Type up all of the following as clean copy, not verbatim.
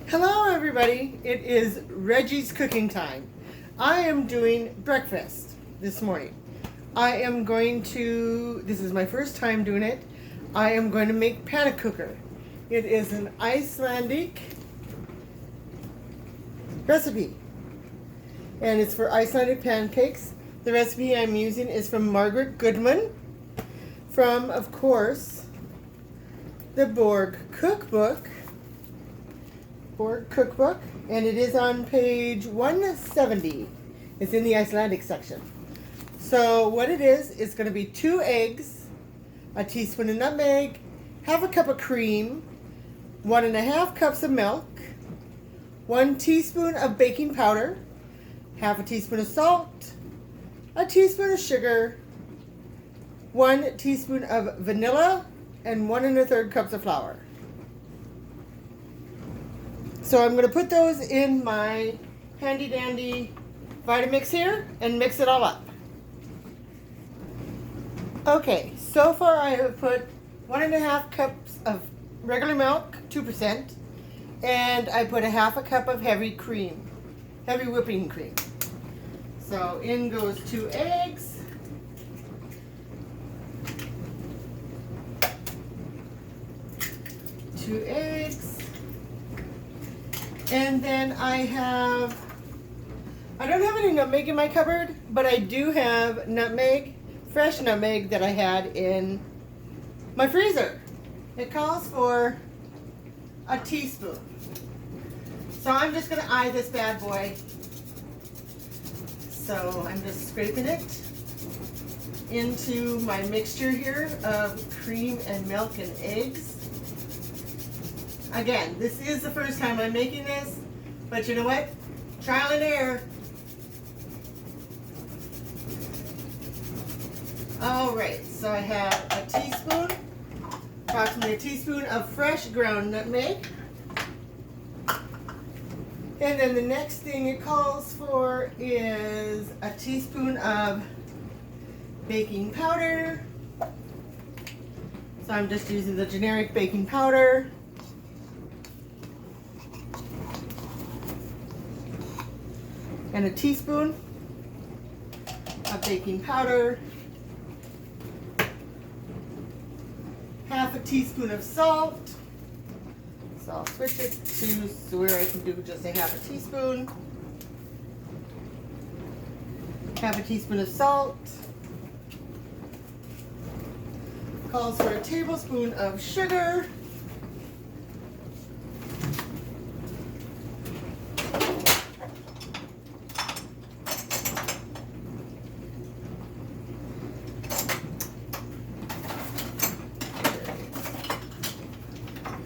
Hello everybody, it is Reggie's cooking time. I am doing breakfast this morning. This is my first time doing it. I am going to make pannekuchen. It is an Icelandic recipe and it's for Icelandic pancakes. The recipe I'm using is from Margaret Goodman from, of course, the Borg cookbook, and it is on page 170. It's in the Icelandic section. So what it is, it's going to be 2 eggs, a teaspoon of nutmeg, half a cup of cream, 1.5 cups of milk, 1 teaspoon of baking powder, half a teaspoon of salt, a teaspoon of sugar, 1 teaspoon of vanilla, and 1 1/3 cups of flour. So I'm going to put those in my handy dandy Vitamix here and mix it all up. Okay, so far I have put 1.5 cups of regular milk, 2%, and I put 1/2 cup of heavy whipping cream. So in goes 2 eggs. And then I don't have any nutmeg in my cupboard, but I do have nutmeg, fresh nutmeg that I had in my freezer. It calls for a teaspoon. So I'm just going to eye this bad boy. So I'm just scraping it into my mixture here of cream and milk and eggs. Again, this is the first time I'm making this, but you know what? Trial and error. Alright, so I have approximately a teaspoon of fresh ground nutmeg. And then the next thing it calls for is a teaspoon of baking powder. So I'm just using the generic baking powder. And a teaspoon of baking powder, half a teaspoon of salt. So I'll switch it to where I can do just a half a teaspoon. Half a teaspoon of salt. Calls for a tablespoon of sugar.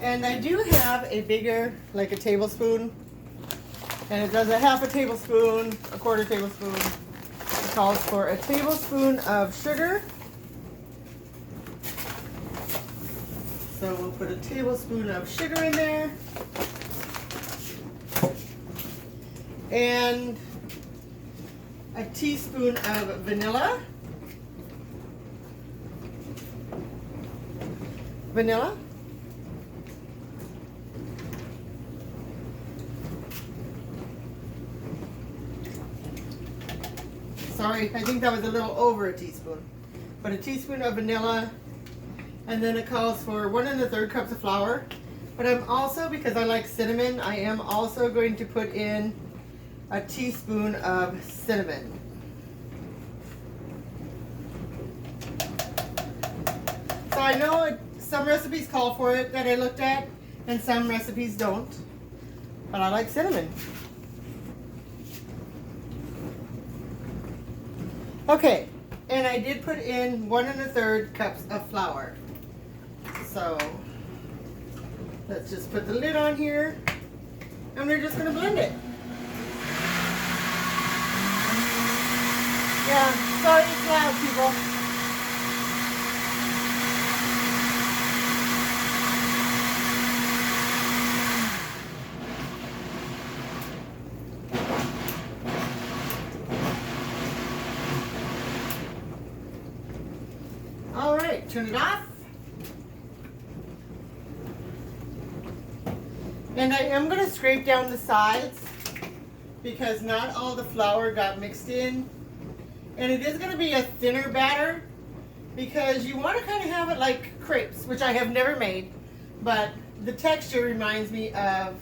And I do have a bigger, like a tablespoon, and it does a half a tablespoon, a quarter tablespoon. It calls for a tablespoon of sugar. So we'll put a tablespoon of sugar in there. And a teaspoon of vanilla. Sorry, I think that was a little over a teaspoon. But a teaspoon of vanilla, and then it calls for 1 1/3 cups of flour. But I'm also, because I like cinnamon, I am also going to put in a teaspoon of cinnamon. So I know some recipes call for it that I looked at, and some recipes don't. But I like cinnamon. Okay, and I did put in 1 1/3 cups of flour. So let's just put the lid on here, and we're just going to blend it. Yeah, sorry it's loud, people. All right, turn it off. And I am going to scrape down the sides because not all the flour got mixed in. And it is going to be a thinner batter because you want to kind of have it like crepes, which I have never made, but the texture reminds me of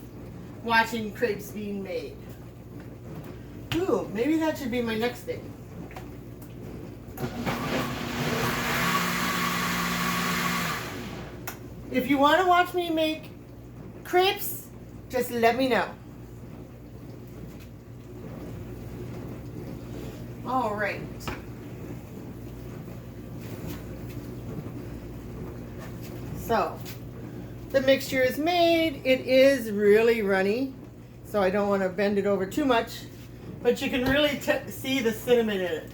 watching crepes being made. Ooh, maybe that should be my next thing. If you want to watch me make crepes, just let me know. All right. So, the mixture is made. It is really runny, so I don't want to bend it over too much, but you can really see the cinnamon in it.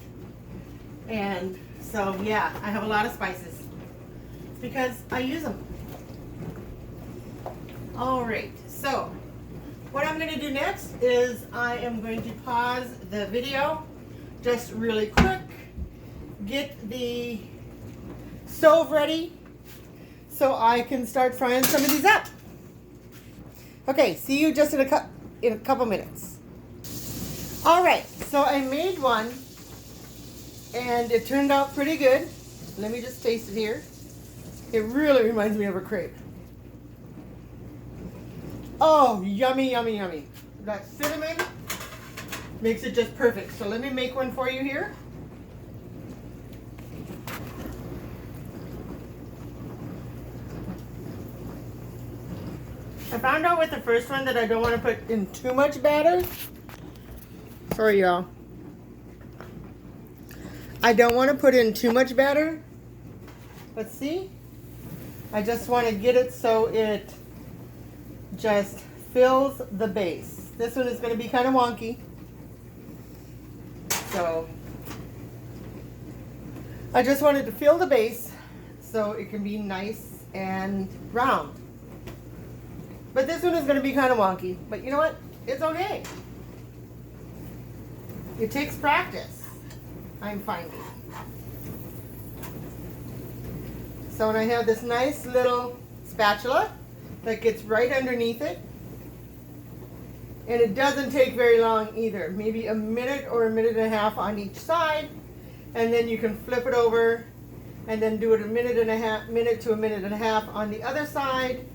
And so, yeah, I have a lot of spices because I use them. All right, so what I'm going to do next is I am going to pause the video just really quick, get the stove ready so I can start frying some of these up. Okay, see you just in a couple minutes. All right, so I made one and it turned out pretty good. Let me just taste it here. It really reminds me of a crepe. Oh, yummy, yummy, yummy. That cinnamon makes it just perfect. So let me make one for you here. I found out with the first one that I don't want to put in too much batter. Sorry, y'all. I don't want to put in too much batter. Let's see. I just want to get it so it just fills the base. This one is going to be kind of wonky. So I just wanted to fill the base so it can be nice and round. But this one is going to be kind of wonky. But you know what? It's okay. It takes practice, I'm finding. So when I have this nice little spatula that gets right underneath it, and it doesn't take very long either, maybe a minute or a minute and a half on each side, and then you can flip it over and then do it a minute to a minute and a half on the other side,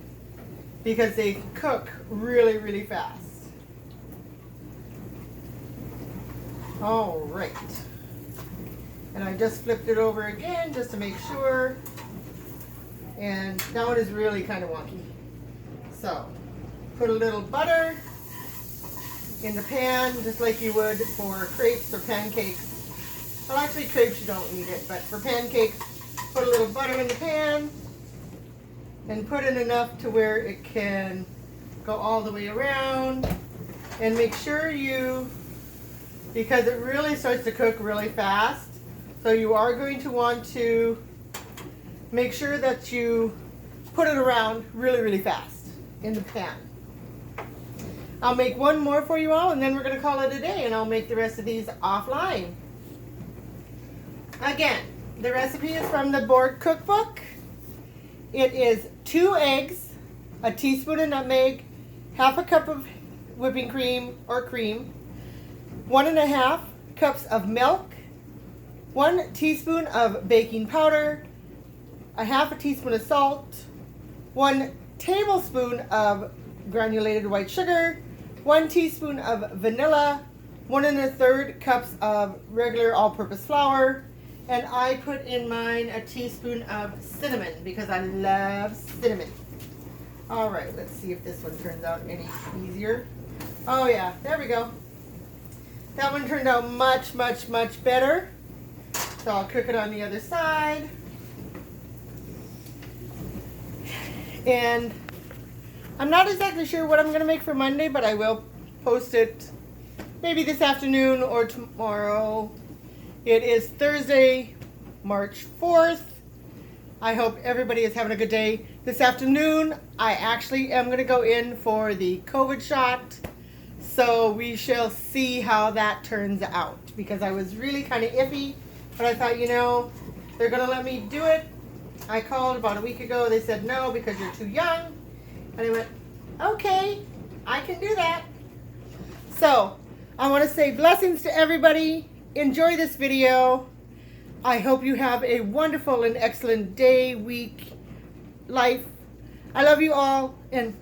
because they cook really, really fast. All right. And I just flipped it over again just to make sure. And that one is really kind of wonky. So, put a little butter in the pan, just like you would for crepes or pancakes. Well, actually crepes you don't need it, but for pancakes, put a little butter in the pan and put in enough to where it can go all the way around. And make sure you, because it really starts to cook really fast, so you are going to want to make sure that you put it around really, really fast in the pan. I'll make one more for you all, and then we're going to call it a day, and I'll make the rest of these offline. Again, the recipe is from the board cookbook. It is 2 eggs, a teaspoon of nutmeg, half a cup of whipping cream or cream, 1.5 cups of milk, 1 teaspoon of baking powder, a half a teaspoon of salt, 1 tablespoon of granulated white sugar, 1 teaspoon of vanilla, 1 1/3 cups of regular all-purpose flour, and I put in mine a teaspoon of cinnamon because I love cinnamon. All right, let's see if this one turns out any easier. Oh yeah, there we go. That one turned out much, much, much better. So I'll cook it on the other side. And I'm not exactly sure what I'm going to make for Monday, but I will post it maybe this afternoon or tomorrow. It is Thursday, March 4th. I hope everybody is having a good day. This afternoon, I actually am going to go in for the COVID shot. So we shall see how that turns out, because I was really kind of iffy, but I thought, you know, they're going to let me do it. I called about a week ago. They said no because you're too young. And I went, Okay, I can do that. So, I want to say blessings to everybody. Enjoy this video. I hope you have a wonderful and excellent day, week, life. I love you all, and